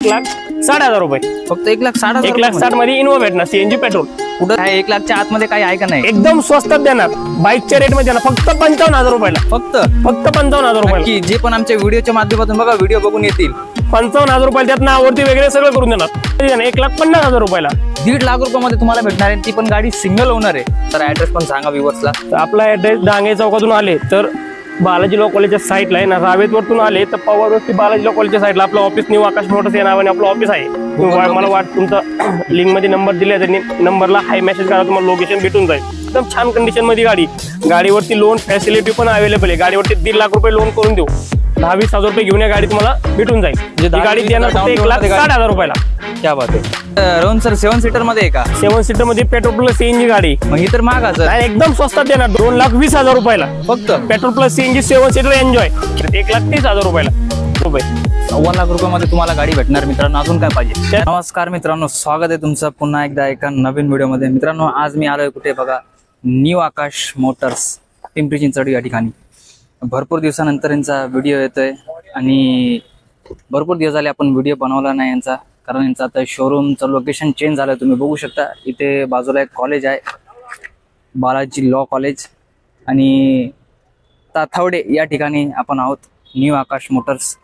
1,60,000 रुपये फक्त 1,60,000 1,60,000 मध्ये इनोवा भेटणार सीएनजी पेट्रोल। कुठं आहे 1,00,000च्या आतमध्ये काही आहे का नाही? एकदम स्वस्तात देणार बाईकच्या रेट मध्ये फक्त 55,000 रुपयाला। फक्त 55,000 रुपयाला जे पण आमच्या व्हिडिओच्या माध्यमातून बघा व्हिडिओ बघून येतील 55,000 रुपयाला त्यातनं आवडती वगैरे सगळं करून देणार 1,50,000 रुपयाला। 1,50,000 रुपयामध्ये तुम्हाला भेटणार आहे, ती पण गाडी सिंगल ओनर आहे। तर ऍड्रेस पण सांगा व्ह्यूअर्सला। आपला ऍड्रेस डांगे चौकातून आले तर बालाजी लॉ कॉलेजच्या साईडला आहे ना, रावेत वरतून आले तर पवार वरती बालाजी लॉ कॉलेजच्या साईडला आपलं ऑफिस न्यू आकाश मोटर्स या नावाने आपलं ऑफिस आहे। मला वाटतं तुमचा लिंक मध्ये नंबर दिला त्यांनी, नंबरला हाय मेसेज करा, तुम्हाला लोकेशन भेटून जाईल। एकदम छान कंडिशन मध्ये गाडीवरती लोन फॅसिलिटी पण अवेलेबल आहे। गाडीवरती 1,50,000 रुपये लोन करून देऊ, 10-20,000 रुपये घेऊन या गाडी तुम्हाला भेटून जाईल। गाडी देणार फक्त 1,60,000 रुपयाला। क्या बात आहे। रोहन सर 7 सीटर मध्ये आहे का? 7 सीटर मध्ये पेट्रोल प्लस सीएनजी गाडी। मग ही तर महागाच आहे। एकदम स्वस्तात देणार 2,20,000 रुपयाला फक्त petrol plus CNG 7 seater enjoy 1,30,000 रुपयाला। 1,00,000 रुपयामध्ये तुम्हाला गाडी भेटणार मित्रांनो। अजून काय पाहिजे? नमस्कार मित्रांनो, स्वागत आहे तुमचं पुन्हा एकदा एका नवीन व्हिडिओमध्ये। मित्रांनो आज मी आलोय कुठे बघा, न्यू आकाश मोटर्स पिंपरी चिंचवड या ठिकाणी। भरपूर दिवसानंतर यांचा व्हिडिओ येतोय आणि भरपूर दिवस झाले आपण व्हिडिओ बनवला नाही यांचा, कारण यांचं आता शोरूमचं लोकेशन चेंज झालं। तुम्ही बघू शकता इथे बाजूला एक कॉलेज आहे, बालाजी लॉ कॉलेज, आणि ताथवडे या ठिकाणी आपण आहोत। न्यू आकाश मोटर्स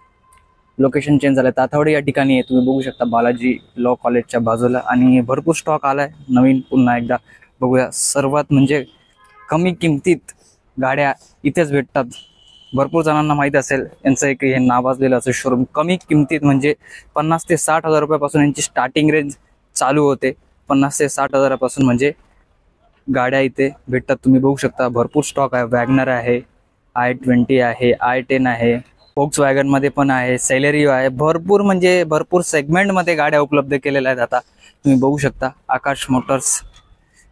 लोकेशन चेंज झालं, ताथवडे या ठिकाणी आहे। तुम्ही बघू शकता बालाजी लॉ कॉलेजच्या बाजूला, आणि भरपूर स्टॉक आलाय नवीन। पुन्हा एकदा बघूया, सर्वात म्हणजे कमी किमतीत गाड्या इथेच भेटतात। भरपूर जणांना माहित असेल यांचं एक हे नावाजलेलं असं शोरूम। कमी किमतीत म्हणजे 50,000 ते 60,000 रुपयापासून यांची स्टार्टिंग रेंज चालू होते। 50,000 ते 60,000 पासून म्हणजे गाड्या इथे भेटतात। तुम्ही बघू शकता भरपूर स्टॉक आहे। वॅगनर आहे, i20 आहे, i10 आहे, Volkswagen मध्ये पण आहे, सेलेरियो आहे। भरपूर म्हणजे भरपूर सेगमेंटमध्ये गाड्या उपलब्ध केलेल्या आहेत। आता तुम्ही बघू शकता आकाश मोटर्स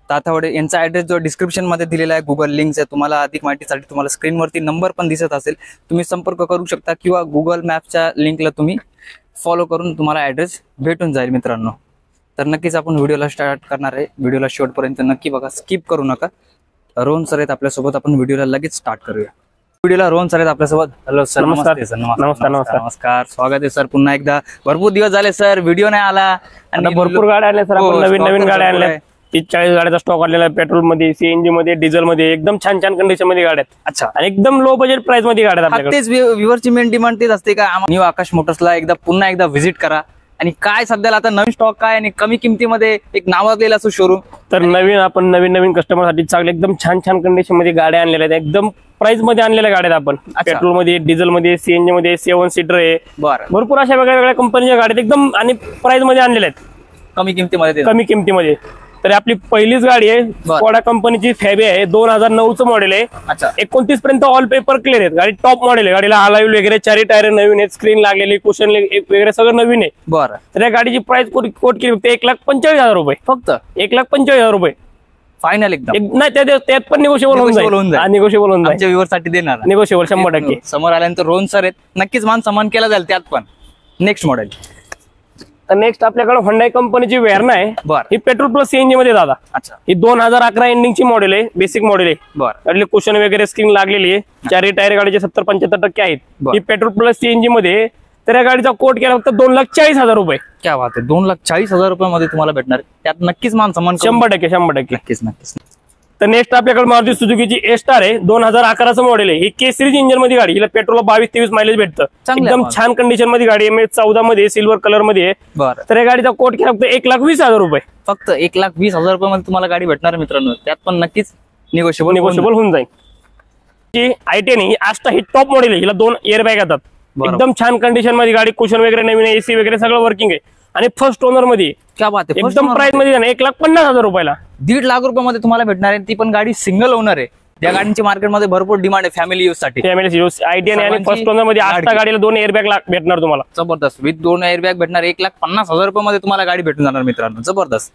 ताथवडे। यांचा ऍड्रेस जो डिस्क्रिप्शन मध्ये दिलेला आहे, गुगल लिंक्स आहे। तुम्हाला अधिक माहितीसाठी तुम्हाला स्क्रीनवरती नंबर पण दिसत असेल, तुम्ही संपर्क करू शकता, किंवा गुगल मॅपच्या लिंकला तुम्ही फॉलो करून तुम्हाला ऍड्रेस भेटून जाईल मित्रांनो। तर नक्कीच आपण व्हिडिओला स्टार्ट करणार आहे, व्हिडिओला शेवटपर्यंत नक्की बघा, स्किप करू नका। रोहन सर आहेत आपल्यासोबत, आपण व्हिडिओला लगेच स्टार्ट करूया। व्हिडिओला रोहन सर आहेत आपल्यासोबत। हॅलो सर, नमस्ते सर। नमस्कार, स्वागत आहे सर पुन्हा एकदा। भरपूर दिवस झाले सर व्हिडिओ नाही आला, आणि भरपूर गाड्या आणल्या सर, आपण नवीन गाड्या आणल्या। 30-40 गाड्याचा स्टॉक आलेला आहे, पेट्रोल मध्ये, सीएनजी मध्ये, डिझेल मध्ये। एकदम छान छान कंडिशन मध्ये गाड्या आहेत। अच्छा, आणि एकदम लो बजेट प्राइस मध्ये गाड्या आहेत आपल्याकडे। तेच व्ह्यूअरची मेन डिमांड तेच असते का न्यू आकाश मोटर्सला एकदा पुन्हा एकदा व्हिजिट करा, आणि काय सध्याला आता नवीन स्टॉक काय आणि कमी किमतीमध्ये एक नावाजलेला असो शोरूम। तर आपण नवीन कस्टमर साठी चांगले एकदम छान छान कंडिशन मध्ये गाड्या आणलेल्या आहेत। एकदम प्राइस मध्ये आणलेल्या गाड्या आपण, पेट्रोल मध्ये, डिझेल मध्ये, सीएनजी मध्ये, 7 सीटर आहे। भरपूर अशा वेगळ्या कंपनीच्या गाड्या एकदम आणि प्राइस मध्ये आणलेल्या आहेत, कमी किमतीमध्ये। तर आपली पहिलीच गाडी आहे, स्कोडा कंपनीची फॅबी आहे, 2009चं मॉडेल आहे। 29 पर्यंत ऑल पेपर क्लिअर आहेत। गाडी टॉप मॉडेल आहे, गाडीला अलाय वगैरे 4 टायर नवीन आहेत, स्क्रीन लागलेली, कुशन वगैरे सगळं नवीन आहे। बरं, तर या गाडीची प्राइस कोट केली फक्त 1,45,000 रुपये। फक्त 1,45,000 रुपये फायनल एकदम। नाही त्यात पण निगोशिएबल होऊन जाईल, निगोशिएबल होऊन जाईल, व्ह्यूअर साठी देणार निगोशिएबल 100%। समोर आल्यानंतर रोहन सर आहेत, नक्कीच मान सन्मान केला जाईल त्यात पण। नेक्स्ट मॉडेल, तर नेक्स्ट आपल्याकडे होंडा कंपनीची वेर्ना आहे। ही पेट्रोल प्लस सीएनजी मध्ये दादा। अच्छा, ही 2011 एंडिंगची मॉडेल आहे, बेसिक मॉडेल आहे। गाडीला कुशन वगैरे स्क्रीन लागलेली आहे, 4 टायर गाडीचे 70-75% आहेत। ही पेट्रोल प्लस सीएनजी मध्ये। तर या गाडीचा कोट केला फक्त 2,40,000 रुपये। क्या बात आहे, 2,40,000 रुपयामध्ये तुम्हाला भेटणार, त्यात नक्कीच मान सन्मान 100%। नक्कीच। तर नेक्स्ट आपल्याकडे मारुती सुझुकीची ए-स्टार आहे, 2011चं मॉडेल आहे। ही के सिरीज इंजिन मध्ये गाडी, हिला पेट्रोल 22-23 मायलेज भेटतं। एकदम छान कंडिशन मध्ये गाडी आहे, 14 मध्ये सिल्वर कलर मध्ये आहे। तर या गाडीचा कोट केला फक्त 1,20,000 रुपये। फक्त 1,20,000 रुपयामध्ये तुम्हाला गाडी भेटणार मित्रांनो, त्यात पण नक्कीच निगोशिएबल होऊन जाईल। i10 ही आस्टा ही टॉप मॉडेल आहे, हिला 2 एअरबॅग येतात। एकदम छान कंडिशन मध्ये गाडी, कुशन वगैरे नवीन आहे, एसी वगैरे सगळं वर्किंग आहे, आणि फर्स्ट ओनर मध्ये। क्या बात आहे, एकदम प्राइस मध्ये 1,50,000 रुपयाला। 1,50,000 रुपयामध्ये तुम्हाला भेटणार आहे, ती पण गाडी सिंगल ओनर आहे। त्या गाडीची मार्केटमध्ये भरपूर डिमांड आहे फॅमिली यूज साठी। फॅमिली यूज i10 आणि फर्स्ट ओनर मध्ये आस्टा गाडीला 2 एअरबॅग भेटणार तुम्हाला। जबरदस्त, विथ 2 एअरबॅग भेटणार। 1,50,000 रुपयामध्ये तुम्हाला गाडी भेटून जाणार मित्रांनो, जबरदस्त।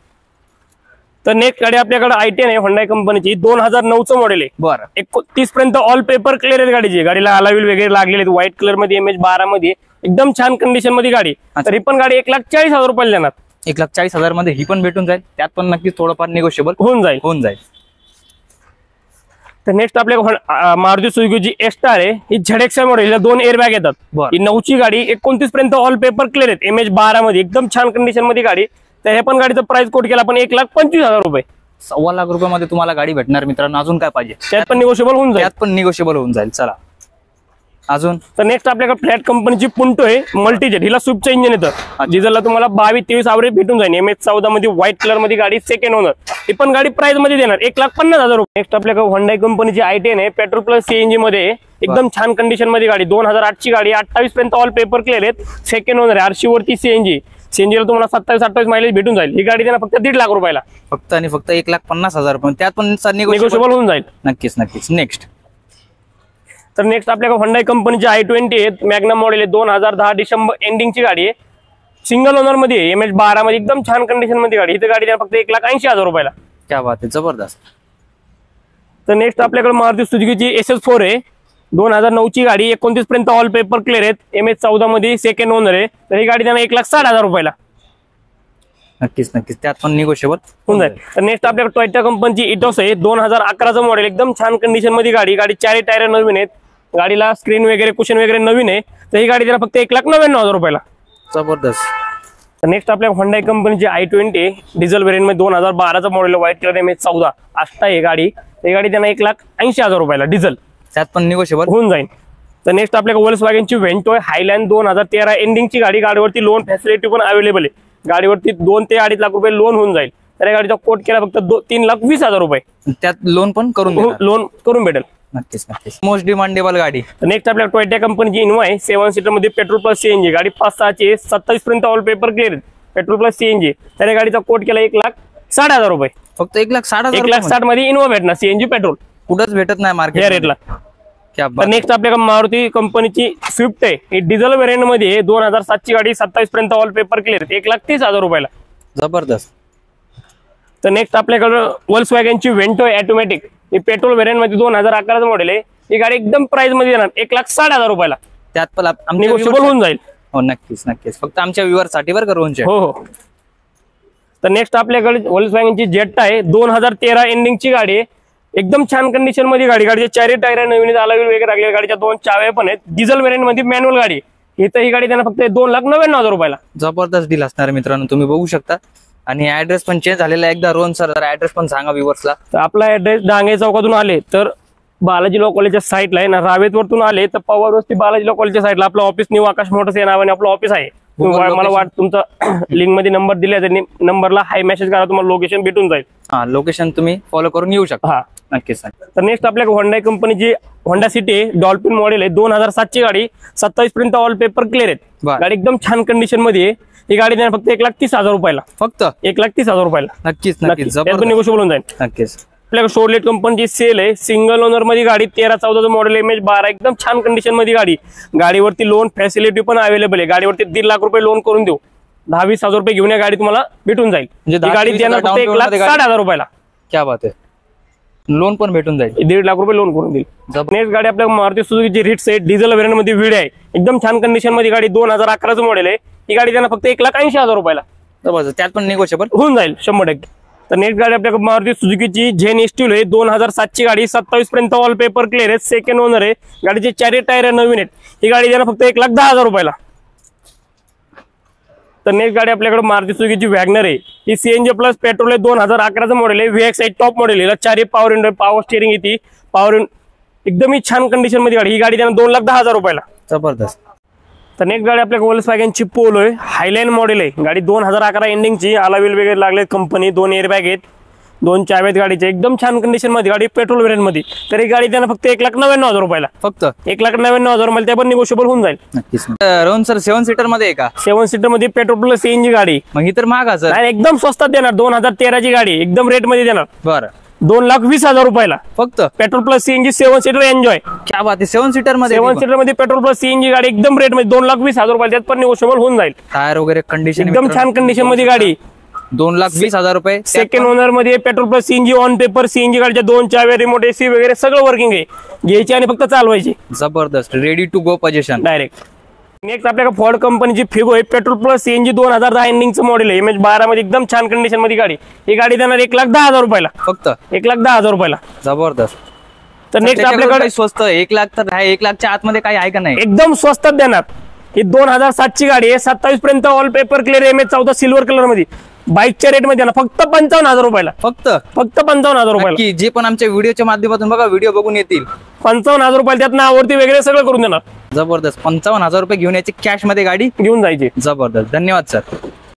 तर नेक्स्ट गाडी आपल्याकडे i10 आहे, होंडा कंपनीची, 2009चं मॉडेल आहे। 31 पर्यंत ऑल पेपर क्लिअर आहेत गाडीची। गाडीला अलाय वगैरे लागलेले आहेत, व्हाईट कलर मध्ये, MH12 मध्ये, एकदम छान कंडिशन मध्ये गाडी। तर ही पण गाडी 1,40,000 रुपयाला देणार। 1,40,000 मध्ये ही पण भेटून जाईल, त्यात पण नक्कीच थोडंफार निगोशिएबल होऊन जाईल। तर नेक्स्ट आपल्या मारुती सुझुकीची एस्टार आहे, ही ZX मॉडेल, 2 एअरबॅग येतात. बरं. ही 9ची गाडी 29 पर्यंत ऑल पेपर क्लिअर आहेत. MH12 मध्ये एकदम छान कंडिशन मध्ये गाडी. तर हे पण गाडीचं प्राइस कोट केला आपण 1,25,000 रुपये. 1.25 लाख रुपयामध्ये तुम्हाला गाडी भेटणार मित्रांनो. अजून काय पाहिजे? त्यात पण निगोशिएबल होऊन जाईल. त्यात पण निगोशिएबल होऊन जाईल. चला अजून. तर नेक्स्ट आपल्याकडे फ्लॅट कंपनीची पुंटो आहे मल्टीजेट, हिला स्विफ्टचं इंजिन येतं. डिझेलला तुम्हाला 22-23 ॲव्हरेज भेटून जाईल. MH14 मध्ये व्हाईट कलर मध्ये गाडी, सेकंड ओनर. ही पण गाडी प्राइस मध्ये देणार 1,50,000 रुपये. नेक्स्ट आपल्याकडे होंडाई कंपनीची i10 आहे, पेट्रोल प्लस CNG मध्ये, एकदम छान कंडिशन मध्ये गाडी. 2008ची गाडी, 28 पर्यंत ऑल पेपर क्लिअर आहेत. सेकंड ओनर आहे. RC वरती CNG ला तुम्हाला 27-28 मायलेज भेटून जाईल. ही गाडी देणार फक्त 1.5 लाख रुपयाला. फक्त आणि फक्त 1,50,000 रुपये. त्यात पण निगोशिएबल होऊन जाईल. नक्कीच. नेक्स्ट. तर नेक्स्ट आपल्याकडे होंडाई कंपनीची i20 आहे, मॅग्नम मॉडेल आहे. 2010 डिसेंबर एंडिंगची गाडी आहे. सिंगल ओनर मध्ये आहे. MH12 मध्ये एकदम छान कंडिशन मध्ये गाडी. ही गाडी देणार फक्त 1,80,000 रुपयाला. क्या बात आहे, जबरदस्त. तर नेक्स्ट आपल्याकडे मारुती सुझुकीची SS4 आहे, 2009ची गाडी, 29 पर्यंत ऑल पेपर क्लिअर आहेत. MH14 मध्ये सेकंड ओनर आहे. तर ही गाडी देणार 1,60,000 रुपयाला. नक्कीच. त्यात पण निगोशिएबल होऊन जाईल. तर नेक्स्ट आपल्याकडे टोयोटा कंपनीची इटोस आहे, 2011चं मॉडेल, एकदम छान कंडिशन मध्ये गाडी. 4 टायर नवीन आहेत. गाडीला स्क्रीन वगैरे, कुशन वगैरे नवीन आहे. तर ही गाडी देणार फक्त 1,99,000 रुपयाला. जबरदस्त. तर नेक्स्ट आपल्या होंडाई कंपनीची i20 डिझेल व्हेरियंट मध्ये, 2012चं मॉडेल, व्हाईट कलर, MH14 आष्टा आहे गाडी. ही गाडी त्यांना 1,80,000 रुपयाला डिझेल. त्यात पण निगोशिएबल होऊन जाईल. तर नेक्स्ट आपल्याकडे Volkswagenची वेंटो आहे, हायलँड, 2013 एंडिंगची गाडी. गाडीवरती लोन फॅसिलिटी पण अवेलेबल आहे. गाडीवरती 2 ते 2.5 लाख रुपये लोन होऊन जाईल. तर या गाडीचा कोट केला फक्त 3,20,000 रुपये. त्यात लोन पण लोन करून भेटेल. नक्कीच. मोस्ट डिमांडेबल गाडी. नेक्स्ट आपल्या टोयोटा कंपनीची इनोवा आहे, 7 सीटर मध्ये, पेट्रोल प्लस CNG गाडी. 5-6ची 27 पर्यंत all paper clear, petrol plus CNG. तर या गाडीचा कोट केला 1,60,000 रुपये. फक्त 1,60,000. 1,60,000 मध्ये इनोवा भेटणार, CNG पेट्रोल. कुठंच भेटत नाही मार्केट या रेटला. क्या तर बात. नेक्स्ट आपल्याकडे मारुती कंपनीची स्विफ्ट आहे, ही डिझेल व्हेरियंट मध्ये, 2007ची गाडी, 27 पर्यंत ऑल पेपर क्लिअर, 1,30,000 रुपयाला. जबरदस्त. तर नेक्स्ट आपल्याकडे Volkswagenची वेंटो आहे ऑटोमॅटिक, ही पेट्रोल व्हेरियंट मध्ये, 2011चं मॉडेल आहे. ही गाडी एकदम प्राइस मध्ये देणार 1,60,000 रुपयाला. त्यात पण निगोशिएबल होऊन जाईल. हो नक्कीच. फक्त आमच्या व्ह्यूअर साठी बरं करूनचे. हो. तर नेक्स्ट आपल्याकडे Volkswagenची जेट्टा आहे, 2013 एंडिंगची गाडी आहे, एकदम छान कंडिशन मध्ये गाडी. गाडीचे 4 टायर नवीन, अलाय वगैरे लागले. गाडीच्या 2 चाव्या पण आहेत. डिझेल व्हेरियंट मध्ये मॅन्युअल गाडी. इथं ही गाडी त्यांना फक्त 2,99,000 रुपयाला. जबरदस्त डील असणार मित्रांनो, तुम्ही बघू शकता. आणि ऍड्रेस पण चेंज झालेला आहे एकदा. रोहन सर ऍड्रेस पण सांगा व्ह्यूअर्सला. तर आपला ऍड्रेस डांगे चौकातून आले तर बालाजी लॉ कॉलेजच्या साईडला आहे ना, रावेतवरतून आले तर पवार वस्ती बालाजी लॉ कॉलेजच्या साईडला आपलं ऑफिस, न्यू आकाश मोटर्स या नावाने आपलं ऑफिस आहे. मला वाटतं तुमचा लिंक मध्ये नंबर दिला, त्यांनी नंबरला हाय मेसेज करा, तुम्हाला लोकेशन भेटून जाईल. हा, लोकेशन तुम्ही फॉलो करून येऊ शकता. हा नक्कीच. तर नेक्स्ट आपल्याकडे होंडाई कंपनीची होंडा सिटी आहे, डॉल्फिन मॉडेल आहे, 2007ची गाडी, 27 पर्यंत ऑल पेपर क्लिअर आहेत. गाडी एकदम छान कंडिशन मध्ये आहे. ही गाडी देणार फक्त 1,30,000 रुपयाला. फक्त 1,30,000 रुपयाला. नक्कीच. निगोशिएबल होऊन जाईल. नक्कीच. आपल्याकडे शोरलेट कंपनीची सेल आहे, सिंगल ओनर मध्ये गाडी, 13-14 मॉडेल, MH12, एकदम छान कंडिशन मध्ये गाडी. गाडीवरती लोन फॅसिलिटी पण अवेलेबल आहे. गाडीवरती 1.5 लाख रुपये लोन करून देऊ. 10-20,000 रुपये घेऊन या गाडी तुम्हाला भेटून जाईल. गाडी देणार फक्त 1,60,000 रुपयाला. क्या बात आहे. लोन पण भेटून जाईल. 1.5 लाख रुपये लोन करून देईल. नेक्स्ट गाडी आपल्या मारुती सुझुकीची रिट्स आहे, डिझेल व्हेरियंट मध्ये व्हीड आहे, एकदम छान कंडिशन मध्ये गाडी, 2011चं मॉडेल आहे. ही गाडी देणार फक्त 1,80,000 रुपयाला. त्यात पण निगोशिएबल होऊन जाईल 100%. तर नेक्स्ट गाडी आपल्याकडे मारुती सुझुकीची झेन एस्टिल आहे, 2007ची गाडी, 27 पर्यंत ऑल पेपर क्लिअर आहे, सेकंड ओनर आहे. गाडीचे 4 टायर नवीन आहेत. ही गाडी देणार फक्त 1,10,000 रुपयाला. तर नेक्स्ट गाडी आपल्याकडे मारुती सुझुकीची वॅगनर आहे, ही CNG प्लस पेट्रोल आहे, 2011चं मॉडेल आहे, VX टॉप मॉडेल आहे. 4 पॉवर विंडो, पॉवर स्टिअरिंग येते, पॉवर एकदम छान कंडिशन मध्ये गाडी. ही गाडी देणार 2,10,000 रुपयाला. जबरदस्त. तर नेक्स्ट गाडी आपल्याकडे Volkswagenची पोलो आहे, हायलँड मॉडेल आहे. गाडी 2011 एंडिंगची, अलाय वगैरे लागले कंपनी, 2 एअरबॅग आहेत, 2 चाव्यात गाडीचे, एकदम छान कंडिशन मध्ये गाडी, पेट्रोल व्हेरियंट मध्ये. तर ही गाडी त्यांना फक्त 1,99,000 रुपयाला. फक्त 1,99,000 मध्ये, ते पण निगोशिएबल होऊन जाईल. नक्कीच. रोहन सर 7 सीटर मध्ये आहे का? 7 सीटर मध्ये पेट्रोल प्लस CNG गाडी. मग ही तर महाग असेल. एकदम स्वस्तात देणार, 2013ची गाडी, एकदम रेट मध्ये देणार. बरं. 2,20,000 रुपयाला फक्त petrol plus CNG 7 seater enjoy. क्या बात आहे. 7 सीटर मध्ये 7 सीटर मध्ये पेट्रोल प्लस CNG गाडी, एकदम रेट मध्ये, 2,20,000 रुपयाला. त्यात पण निगोशिएबल होऊन जाईल. टायर वगैरे कंडिशन एकदम छान कंडिशन मध्ये गाडी, 2,20,000 रुपये. सेकंड ओनर मध्ये, petrol plus CNG on paper, CNG गाडीच्या 2 चाव्या, रिमोट AC वगैरे सगळं वर्किंग आहे. घ्यायची आणि फक्त चालवायची. जबरदस्त. Ready to go position direct. Next आपल्याकडे फोर्ड कंपनीची फिगो आहे, पेट्रोल प्लस CNG, 2010 एंडिंगचं मॉडेल आहे, MH12 मध्ये, एकदम छान कंडिशन मध्ये गाडी. ही गाडी देणार 1,10,000 रुपयाला. फक्त 1,10,000 रुपयाला. जबरदस्त. तर नेक्स्ट आपल्याकडे स्वस्त 1 लाख तर आहे, 1 लाखच्या आतमध्ये काही आहे का नाही? एकदम स्वस्तात देणार. ही 2007 ची गाडी आहे, 27 पर्यंत all paper clear, MS14 silver colour मध्ये बाईकच्या रेट मध्ये ना फक्त 55,000 रुपयाला. फक्त 55,000 रुपयाला. की जे पण आमच्या व्हिडिओच्या माध्यमातून बघा व्हिडिओ बघून येतील 55,000 रुपयाला त्यात नावरती वगैरे सगळं करून देणार. जबरदस्त. 55,000 रुपये घेऊन याची कॅश मध्ये गाडी घेऊन जायची. जबरदस्त. धन्यवाद सर.